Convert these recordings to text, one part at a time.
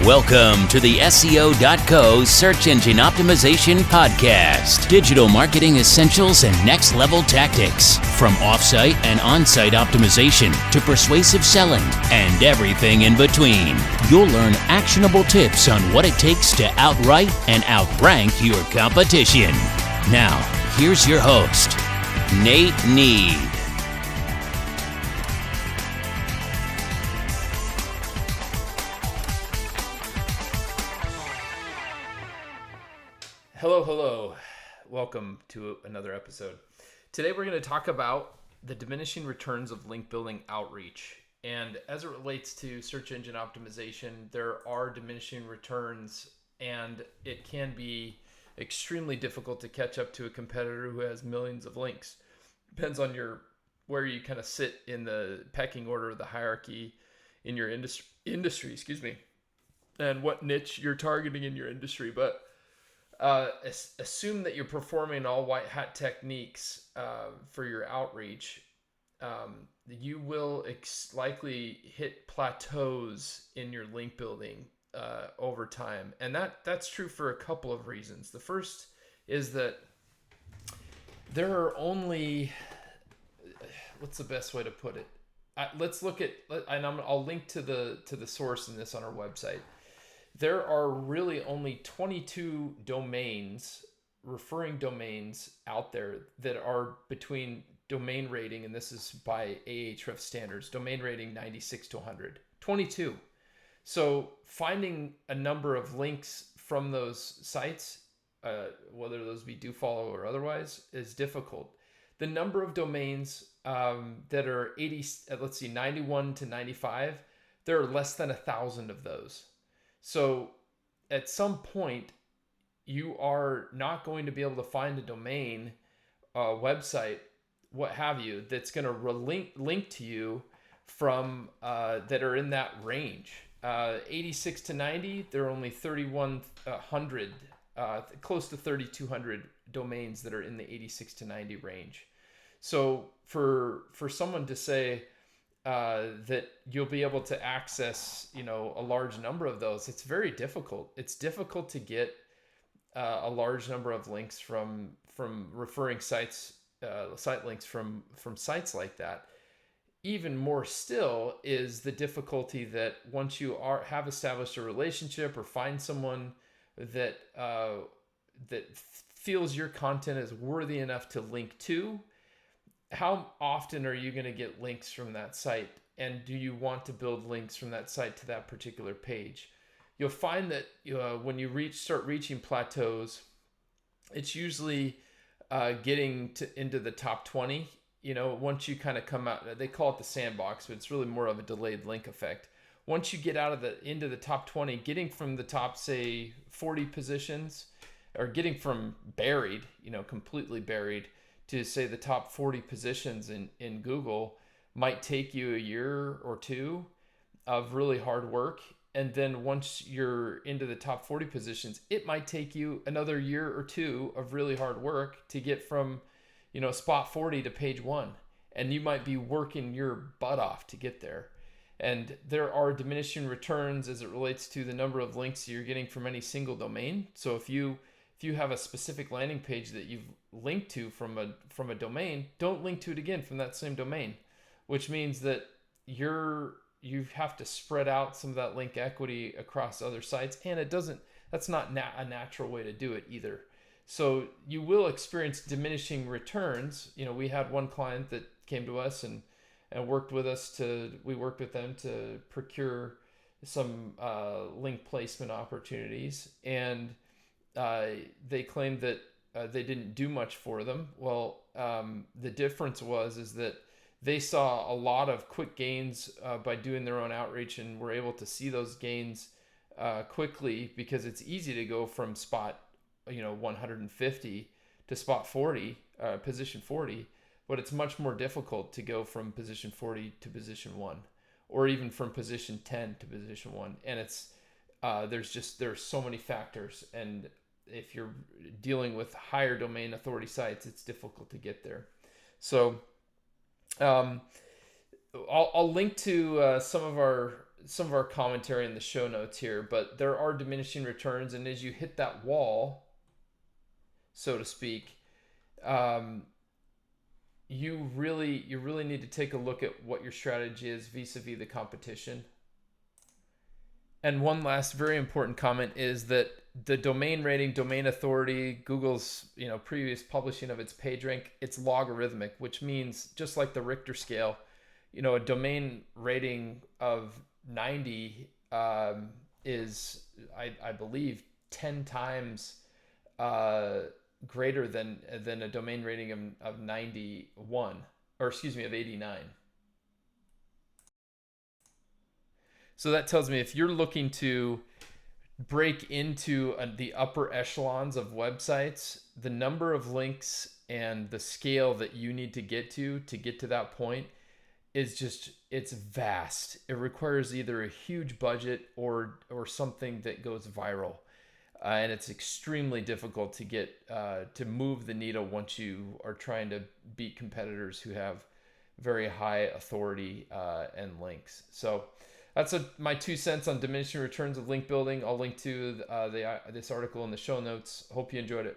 Welcome to the SEO.co Search Engine Optimization Podcast. Digital marketing essentials and next level tactics. From offsite and on-site optimization to persuasive selling and everything in between. You'll learn actionable tips on what it takes to outright and outrank your competition. Now, here's your host, Nate Need. Hello. Welcome to another episode. Today we're going to talk about the diminishing returns of link building outreach. And as it relates to search engine optimization, there are diminishing returns, and it can be extremely difficult to catch up to a competitor who has millions of links. Depends on where you kind of sit in the pecking order of the hierarchy in your industry, and what niche you're targeting in your industry. But assume that you're performing all white hat techniques for your outreach. You will likely hit plateaus in your link building over time. And that's true for a couple of reasons. The first is that there are only, what's the best way to put it? Let's look at, and I'll link to the source in this on our website. There are really only 22 referring domains out there that are between domain rating, and this is by Ahrefs standards, domain rating 96 to 100. 22. So finding a number of links from those sites, whether those be do follow or otherwise, is difficult. The number of domains that are 91 to 95, there are less than 1,000 of those. So at some point, you are not going to be able to find a domain, website, what have you, that's going to link to you from that are in that range. 86 to 90, there are only 3,100, close to 3,200 domains that are in the 86 to 90 range. So for someone to say that you'll be able to access, a large number of those, it's very difficult. It's difficult to get a large number of links from referring sites, site links from sites like that. Even more still is the difficulty that once you have established a relationship or find someone that feels your content is worthy enough to link to, how often are you going to get links from that site? And do you want to build links from that site to that particular page? You'll find that when you start reaching plateaus, it's usually getting into the top 20. Once you kind of come out, they call it the sandbox, but it's really more of a delayed link effect. Once you get into the top 20, getting from the top, say, 40 positions, or getting from buried, completely buried, to say the top 40 positions in Google might take you a year or two of really hard work. And then once you're into the top 40 positions, it might take you another year or two of really hard work to get from, spot 40 to page 1. And you might be working your butt off to get there. And there are diminishing returns as it relates to the number of links you're getting from any single domain. So if you have a specific landing page that you've linked to from a domain, don't link to it again from that same domain, which means that you have to spread out some of that link equity across other sites, and that's not a natural way to do it either. So you will experience diminishing returns. We had one client that came to us and worked with them to procure some link placement opportunities, and they claimed that they didn't do much for them. Well, the difference is that they saw a lot of quick gains by doing their own outreach, and were able to see those gains quickly, because it's easy to go from spot 150 to spot 40, position 40, but it's much more difficult to go from position 40 to position 1, or even from position 10 to position 1. And it's there's so many factors, and if you're dealing with higher domain authority sites, it's difficult to get there. So I'll link to some of our some of our commentary in the show notes here, but there are diminishing returns, and as you hit that wall, so to speak, you really need to take a look at what your strategy is vis-a-vis the competition. And one last very important comment is that the domain rating, domain authority, Google's previous publishing of its PageRank, it's logarithmic, which means just like the Richter scale, a domain rating of 90 is, I believe, 10 times greater than a domain rating of 91, or excuse me, of 89. So that tells me if you're looking to break into the upper echelons of websites, the number of links and the scale that you need to get to that point is just, it's vast. It requires either a huge budget or something that goes viral. And it's extremely difficult to get to move the needle once you are trying to beat competitors who have very high authority and links. So that's my 2 cents on diminishing returns of link building. I'll link to this article in the show notes. Hope you enjoyed it.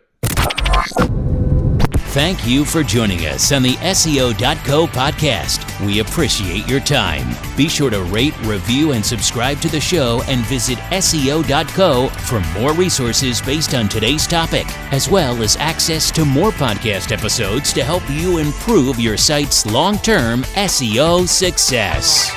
Thank you for joining us on the SEO.co podcast. We appreciate your time. Be sure to rate, review, and subscribe to the show, and visit SEO.co for more resources based on today's topic, as well as access to more podcast episodes to help you improve your site's long-term SEO success.